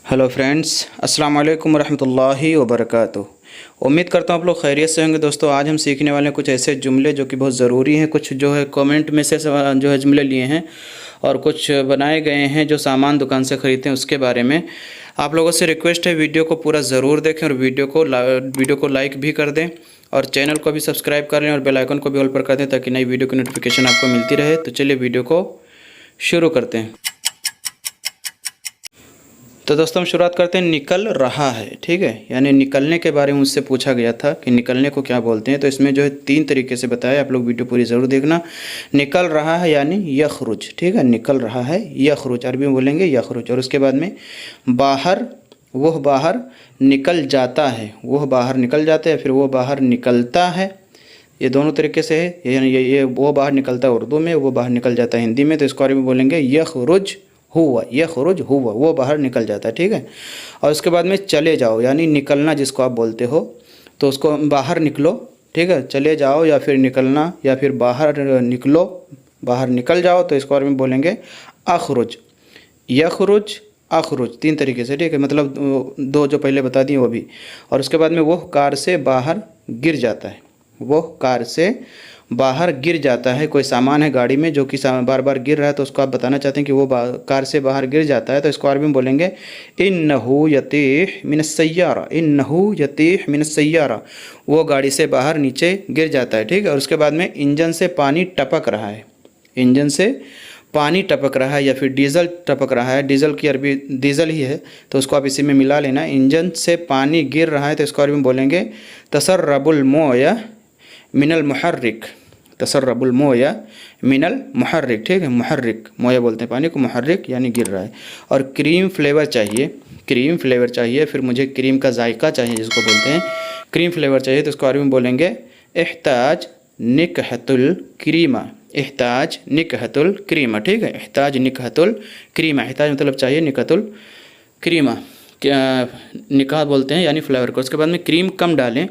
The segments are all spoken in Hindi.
हेलो फ्रेंड्स, अस्सलाम वालेकुम रहमतुल्लाहि व बरकातुहू। उम्मीद करता हूँ आप लोग खैरियत से होंगे। दोस्तों, आज हम सीखने वाले हैं कुछ ऐसे जुमले जो कि बहुत ज़रूरी हैं। कुछ जो है कमेंट में से जो है जुमले लिए हैं और कुछ बनाए गए हैं जो सामान दुकान से ख़रीदते हैं उसके बारे में। आप लोगों से रिक्वेस्ट है, वीडियो को पूरा ज़रूर देखें और वीडियो को लाइक भी कर दें और चैनल को भी सब्सक्राइब कर लें और बेल आइकन को भी ऑल पर कर दें ताकि नई वीडियो की नोटिफिकेशन आपको मिलती रहे। तो चलिए वीडियो को शुरू करते हैं। तो दोस्तों, हम शुरुआत करते हैं। निकल रहा है, ठीक है, यानी निकलने के बारे में मुझसे पूछा गया था कि निकलने को क्या बोलते हैं। तो इसमें जो है 3 तरीके से बताया, आप लोग वीडियो पूरी ज़रूर देखना। निकल रहा है यानी यखरुज, ठीक है, निकल रहा है यखरुज, अरबी में बोलेंगे यखरुज। और उसके बाद में बाहर, वह बाहर निकल जाता है, वह बाहर निकल जाता है, फिर वो बाहर निकलता है। ये दोनों तरीके से है, यानी ये वो बाहर निकलता है उर्दू में, वो बाहर निकल जाता है हिंदी में। तो इसको अरबी में बोलेंगे यखरुज हुआ, यखरुज हुआ, वो बाहर निकल जाता है, ठीक है। और उसके बाद में चले जाओ यानी निकलना जिसको आप बोलते हो, तो उसको बाहर निकलो, ठीक है, चले जाओ या फिर निकलना या फिर बाहर निकलो, बाहर निकल जाओ। तो इसको और में बोलेंगे अखरुज, यखरुज, अखरुज, 3 तरीके से, ठीक है, मतलब 2 जो पहले बता दिए वो भी। और उसके बाद में वो कार से बाहर गिर जाता है, वो कार से बाहर गिर जाता है। कोई सामान है गाड़ी में जो कि बार बार गिर रहा है, तो उसको आप बताना चाहते हैं कि वो कार से बाहर गिर जाता है। तो इसको अरबी में बोलेंगे इन्नहु यतीह मिनस सय्यारा, इन्नहु यतीह मिनस सय्यारा, वो गाड़ी से बाहर नीचे गिर जाता है, ठीक है। और उसके बाद में इंजन से पानी टपक रहा है, इंजन से पानी टपक रहा है या फिर डीजल टपक रहा है। डीजल की अरबी डीजल ही है, तो उसको आप इसी में मिला लेना। इंजन से पानी गिर रहा है तो इसको अरबी में बोलेंगे तसर्रबुल मोया मिनल मुहर्रिक, तसर्रबुल मोया मिनल मुहर्रिक, ठीक है, मुहर्रिक, मोया बोलते हैं पानी को, मुहर्रिक यानी गिर रहा है। और क्रीम फ्लेवर चाहिए, क्रीम फ्लेवर चाहिए, फिर मुझे क्रीम का जायका चाहिए जिसको बोलते हैं क्रीम फ्लेवर चाहिए। तो इसको अरबी में बोलेंगे एहताज निकहतुल क्रीमा, एहताज निकहतुल क्रीमा, ठीक है, एहताज निकहतुल क्रीमा, एहताज मतलब चाहिए, निकहतुल क्रीमा क्या निकाह बोलते हैं यानी फ्लेवर को। उसके बाद में क्रीम कम डालें,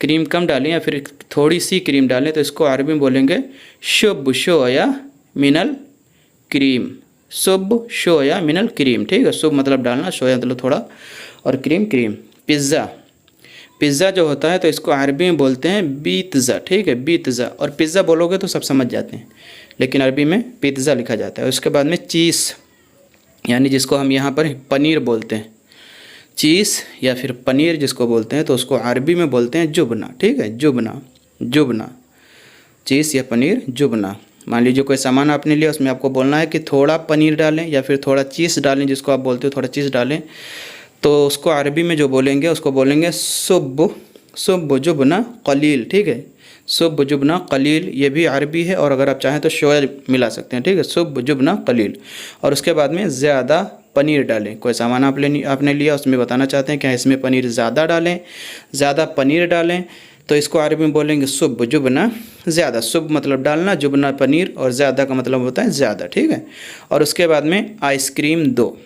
क्रीम कम डालें या फिर थोड़ी सी क्रीम डालें, तो इसको अरबी में बोलेंगे शुब शोया मिनल क्रीम, शुब शोया मिनल क्रीम, ठीक है, शुब मतलब डालना, शोया मतलब थोड़ा, और क्रीम क्रीम। पिज़्ज़ा, पिज़्ज़ा जो होता है तो इसको अरबी में बोलते हैं बीतज़ा, ठीक है, बीतज़ा। और पिज़्ज़ा बोलोगे तो सब समझ जाते हैं, लेकिन अरबी में पिज़्ज़ा लिखा जाता है। उसके बाद में चीज़ यानी जिसको हम यहाँ पर पनीर बोलते हैं, चीज़ या फिर पनीर जिसको बोलते हैं, तो उसको अरबी में बोलते हैं जुबना, ठीक है, जुबना, जुबना, चीज़ या पनीर, जुबना। मान लीजिए कोई सामान आपने लिया, उसमें आपको बोलना है कि थोड़ा पनीर डालें या फिर थोड़ा चीज़ डालें, जिसको आप बोलते हो थोड़ा चीज़ डालें, तो उसको अरबी में जो बोलेंगे उसको बोलेंगे सुब, सुब जुबना कलील, ठीक है, सुब जुबना कलील, ये भी अरबी है। और अगर आप चाहें तो शोया मिला सकते हैं, ठीक है, सुब जुबना कलील। और उसके बाद में ज़्यादा पनीर डालें, कोई सामान आपने लिया, उसमें बताना चाहते हैं क्या इसमें पनीर ज़्यादा डालें, ज़्यादा पनीर डालें, तो इसको अरबी में बोलेंगे सुब जुबना ज़्यादा, सुब मतलब डालना, जुबना पनीर, और ज़्यादा का मतलब होता है ज़्यादा, ठीक है। और उसके बाद में आइसक्रीम दो,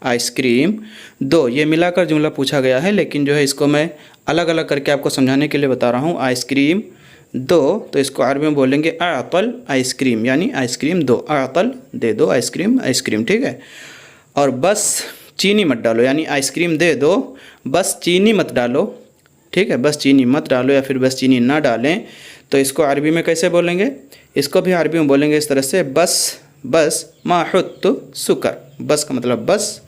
आइसक्रीम दो, ये मिलाकर जुमला पूछा गया है, लेकिन जो है इसको मैं अलग अलग करके आपको समझाने के लिए बता रहा हूँ। आइसक्रीम दो, तो इसको अरबी में बोलेंगे आतल आइसक्रीम, यानी आइसक्रीम दो, आतल दे दो आइसक्रीम, आइसक्रीम, ठीक है। और बस चीनी मत डालो, यानी आइसक्रीम दे दो, बस चीनी मत डालो, ठीक है, बस चीनी मत डालो या फिर बस चीनी ना डालें, तो इसको अरबी में कैसे बोलेंगे? इसको भी अरबी में बोलेंगे इस तरह से, बस, बस मा हुत्तु सुकर, बस का मतलब बस,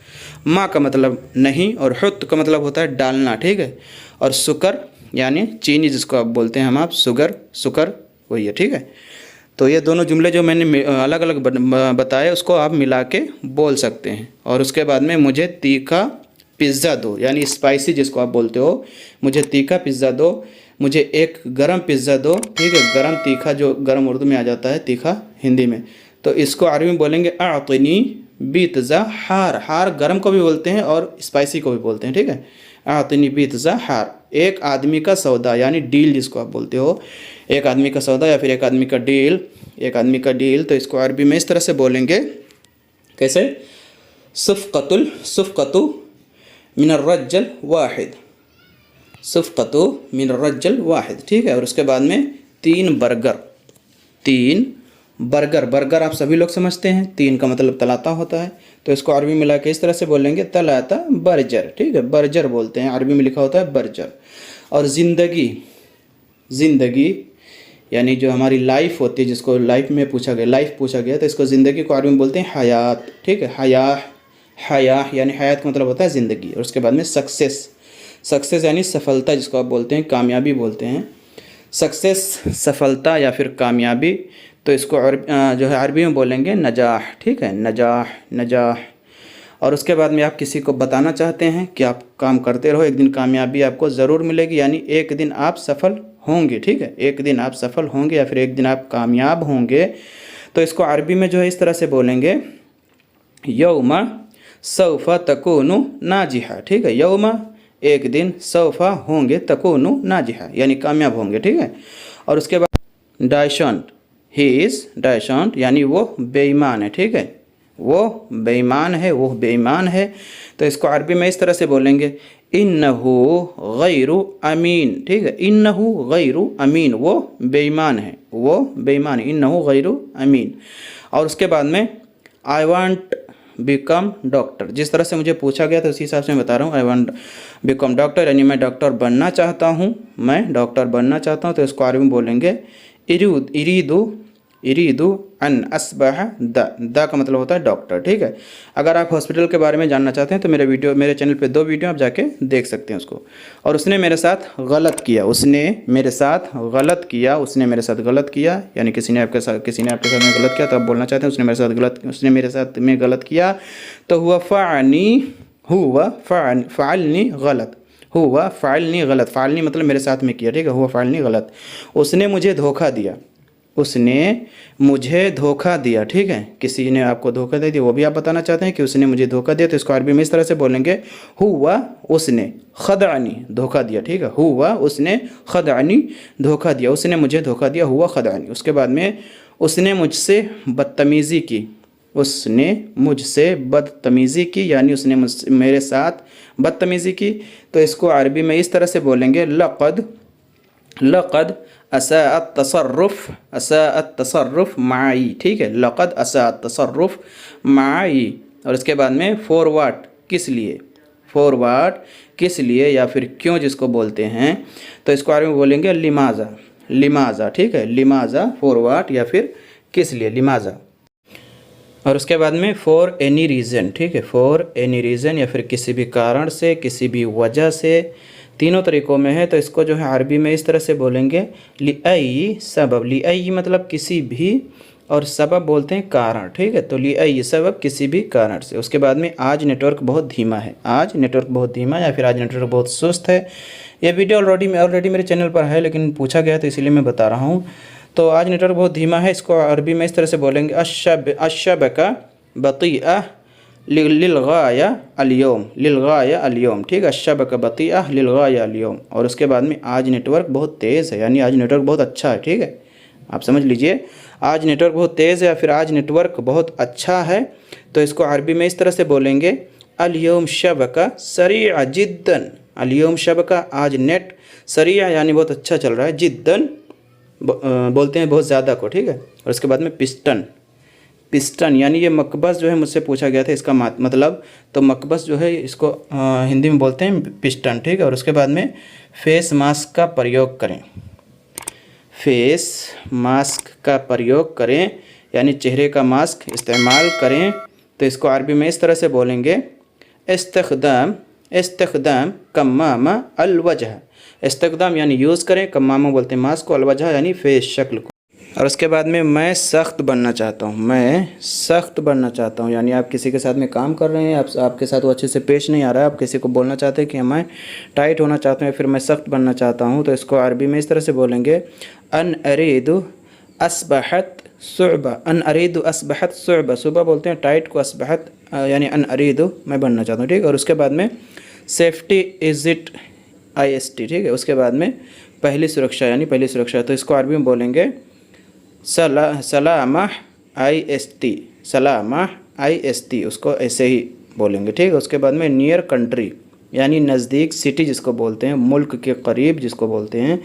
माँ का मतलब नहीं, और हुत्त का मतलब होता है डालना, ठीक है, और सुकर यानी चीनी जिसको आप बोलते हैं हम आप, सुगर, सुकर वही है, ठीक है। तो ये दोनों जुमले जो मैंने अलग अलग बताए उसको आप मिला के बोल सकते हैं। और उसके बाद में मुझे तीखा पिज़्ज़ा दो, यानी स्पाइसी जिसको आप बोलते हो, मुझे तीखा पिज़्ज़ा दो, मुझे एक गरम पिज़्ज़ा दो, ठीक है, गरम तीखा जो गरम उर्दू में आ जाता है, तीखा हिंदी में, तो इसको अरबी में बोलेंगे आतनी बीतज़ा हार, हार गरम को भी बोलते हैं और स्पाइसी को भी बोलते हैं, ठीक है, आतनी बीतज़ा हार, एक आदमी का सौदा यानी डील जिसको आप बोलते हो, एक आदमी का सौदा या फिर एक आदमी का डील, एक आदमी का डील, तो इसको अरबी में इस तरह से बोलेंगे, कैसे? सुफ़क़तुल, सुफ़क़तु मिनर रज्जल वाहिद, सुफ़क़तु मिनर रज्जल वाहिद, ठीक है। और उसके बाद में 3 बर्गर, 3 बर्गर, बर्गर आप सभी लोग समझते हैं, 3 का मतलब तलाता होता है, तो इसको अरबी मिला के इस तरह से बोलेंगे तलाता बरजर, ठीक है, बरजर बोलते हैं, अरबी में लिखा होता है बरजर। और ज़िंदगी, ज़िंदगी यानी जो हमारी लाइफ होती है, जिसको लाइफ में पूछा गया, लाइफ पूछा गया, तो इसको ज़िंदगी को अरबी में बोलते हैं हयात, ठीक है, हयाह, हयाह यानी हयात का मतलब होता है ज़िंदगी। और उसके बाद में सक्सेस, सक्सेस यानी सफलता, जिसको आप बोलते हैं कामयाबी बोलते हैं, सक्सेस सफलता या फिर कामयाबी। तो इसको जो है अरबी में बोलेंगे नजाह, ठीक है, नजाह, नजाह। और उसके बाद में आप किसी को बताना चाहते हैं कि आप काम करते रहो, एक दिन कामयाबी आपको ज़रूर मिलेगी, यानी एक दिन आप सफल होंगे, ठीक है, एक दिन आप सफल होंगे या फिर एक दिन आप कामयाब होंगे। तो इसको अरबी में जो है इस तरह से बोलेंगे यौमा सौफ़ा तकूनु नाजिहा, ठीक है, यौमा एक दिन, सौफ़ा होंगे, तकूनु नाजिहा यानी कामयाब होंगे, ठीक है। और उसके बाद डायशंट, ही इज़ डायशंट यानी वो बेईमान है, ठीक है, वो बेईमान है, वो बेईमान है। तो इसको अरबी में इस तरह से बोलेंगे इन्नहु गैरु अमीन, ठीक है, इन्नहु गैरु अमीन, वो बेईमान है, वो बेईमान है, इन्नहु गैरु अमीन। और उसके बाद में आई वांट बिकम डॉक्टर, जिस तरह से मुझे पूछा गया था उसी हिसाब से मैं बता रहा हूँ, आई वांट बिकम डॉक्टर यानी मैं डॉक्टर बनना चाहता हूँ, मैं डॉक्टर बनना चाहता हूँ। तो इसको अरबी में बोलेंगे इरीदु, इरीदु अन अस्बह द का मतलब होता है डॉक्टर, ठीक है। अगर आप हॉस्पिटल के बारे में जानना चाहते हैं तो मेरे चैनल पे 2 वीडियो आप जाके देख सकते हैं उसको। और उसने मेरे साथ गलत किया, उसने मेरे साथ गलत किया, उसने मेरे साथ गलत किया यानी किसी ने आपके साथ में गलत किया, तो आप बोलना चाहते हैं उसने मेरे साथ में गलत किया। तो हुआ फ़अलनी गलत, हुआ फ़अलनी गलत, फ़अलनी मतलब मेरे साथ में किया, ठीक है, हुआ फ़अलनी गलत, उसने मुझे धोखा दिया, उसने मुझे धोखा दिया, ठीक है, किसी ने आपको धोखा दे दिया, वो भी आप बताना चाहते हैं कि उसने मुझे धोखा दिया। तो इसको अरबी में इस तरह से बोलेंगे हुआ उसने खदअनी धोखा दिया, ठीक है, हुआ उसने खदअनी धोखा दिया, उसने मुझे धोखा दिया, हुआ खदअनी। उसके बाद में उसने मुझसे बदतमीज़ी की, उसने मुझसे बदतमीज़ी की यानी उसने मेरे साथ बदतमीज़ी की। तो इसको अरबी में इस तरह से बोलेंगे लक़द असाअत तसर्रुफ़ माई, ठीक है, लक़द असाअत तसर्रुफ़ माई। और इसके बाद में फॉरवर्ड किस लिए, फॉरवर्ड किस लिए या फिर क्यों जिसको बोलते हैं, तो इसको अरबी में बोलेंगे लिमाज़ा, लिमाज़ा, ठीक है, लिमाज़ा फॉरवर्ड या फिर किस लिए, लिमाज़ा। और उसके बाद में फॉर एनी रीज़न, ठीक है, फॉर एनी रीज़न या फिर किसी भी कारण से, किसी भी वजह से, तीनों तरीक़ों में है। तो इसको जो है अरबी में इस तरह से बोलेंगे लिअई सबब, लिअई मतलब किसी भी, और सबब बोलते हैं कारण, ठीक है, तो लिअई सबब किसी भी कारण से। उसके बाद में आज नेटवर्क बहुत धीमा है, आज नेटवर्क बहुत धीमा या फिर आज नेटवर्क बहुत सुस्त है। ये वीडियो ऑलरेडी मेरे चैनल पर है लेकिन पूछा गया तो इसीलिए मैं बता रहा हूँ। तो आज नेटवर्क बहुत धीमा है, इसको अरबी में इस तरह से बोलेंगे अशबका बतीअ लिलगाया अलयौम, लिलगाया अलयौम, ठीक है, अशबका बतीअ लिलगाया अलयौम। और उसके बाद में आज नेटवर्क बहुत तेज़ है यानी आज नेटवर्क बहुत अच्छा है, ठीक है, आप समझ लीजिए, आज नेटवर्क बहुत तेज़ है या फिर आज नेटवर्क बहुत अच्छा है। तो इसको अरबी में इस तरह से बोलेंगे अलयौम शबका सरीअ जिद्दन, अलयौम शबका आज नेट, सरीअ यानी बहुत अच्छा चल रहा है, जिद्दन बोलते हैं बहुत ज़्यादा को, ठीक है। और उसके बाद में पिस्टन, पिस्टन यानी ये मकबस जो है मुझसे पूछा गया था इसका मतलब, तो मकबस जो है इसको हिंदी में बोलते हैं पिस्टन, ठीक है। और उसके बाद में फेस मास्क का प्रयोग करें, फेस मास्क का प्रयोग करें यानी चेहरे का मास्क इस्तेमाल करें। तो इसको अरबी में इस तरह से बोलेंगे इस्तिख़दाम कम्मामा अलवजह, इस्तिख़दाम यानी यूज़ करें, कम्मामा बोलते हैं मास्क को, अलवजह यानी फेस शक्ल को। और उसके बाद में मैं सख्त बनना चाहता हूँ, मैं सख्त बनना चाहता हूँ यानी आप किसी के साथ में काम कर रहे हैं, आपके साथ वो अच्छे से पेश नहीं आ रहा है, आप किसी को बोलना चाहते हैं कि मैं टाइट होना चाहता हूँ या फिर मैं सख्त बनना चाहता हूँ। तो इसको अरबी में इस तरह से बोलेंगे अन अरीदु असबहत सुअबा, अन अरीदु असबहत सुअबा, सुबह बोलते हैं टाइट को, असबहत यानी अन अरीदु मैं बनना चाहता हूँ, ठीक है। और उसके बाद में सेफ्टी इज़ इट IST, ठीक है। उसके बाद में पहली सुरक्षा यानी पहली सुरक्षा, तो इसको अरबी में बोलेंगे सलामा IST, सलामा IST, उसको ऐसे ही बोलेंगे, ठीक है। उसके बाद में नियर कंट्री यानी नज़दीक, सिटी जिसको बोलते हैं, मुल्क के करीब जिसको बोलते हैं।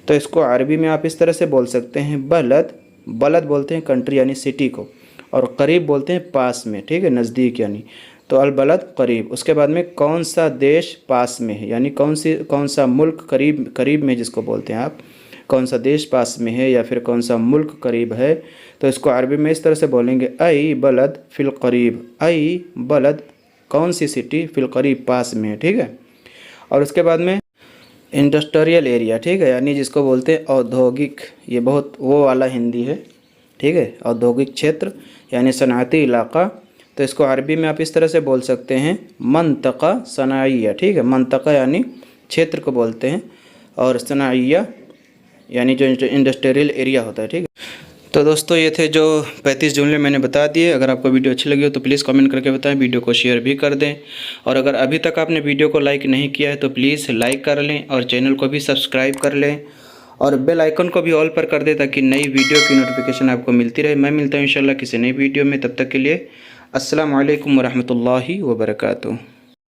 तो इसको अरबी में आप इस तरह से बोल सकते हैं बलद, बलद बोलते हैं कंट्री यानी सिटी को, और करीब बोलते हैं पास में, ठीक है, नज़दीक यानी। तो अल बलद करीब। उसके बाद में कौन सा देश पास में है, यानी कौन सा मुल्क करीब करीब में जिसको बोलते हैं आप, कौन सा देश पास में है या फिर कौन सा मुल्क करीब है, तो इसको अरबी में इस तरह से बोलेंगे आई बलद फिल करीब। आई बलद कौन सी सिटी, फिल करीब पास में है, ठीक है। और उसके बाद में इंडस्ट्रियल एरिया, ठीक है, यानी जिसको बोलते हैं औद्योगिक, ये बहुत वो वाला हिंदी है, ठीक है, औद्योगिक क्षेत्र यानी सनाती इलाका। तो इसको अरबी में आप इस तरह से बोल सकते हैं मंतका सनाइया, ठीक है। मंतका यानी क्षेत्र को बोलते हैं और सनाइया यानी जो इंडस्ट्रियल एरिया होता है, ठीक है। तो दोस्तों ये थे जो 35 जुमले मैंने बता दिए। अगर आपको वीडियो अच्छी लगी हो तो प्लीज़ कमेंट करके बताएं, वीडियो को शेयर भी कर दें। और अगर अभी तक आपने वीडियो को लाइक नहीं किया है तो प्लीज़ लाइक कर लें और चैनल को भी सब्सक्राइब कर लें और बेल आइकन को भी ऑल पर कर दें ताकि नई वीडियो की नोटिफिकेशन आपको मिलती रहे। मैं मिलता हूँ इंशाल्लाह किसी नई वीडियो में, तब तक के लिए अस्सलामु अलैकुम वरहमतुल्लाहि वबरकातुहू।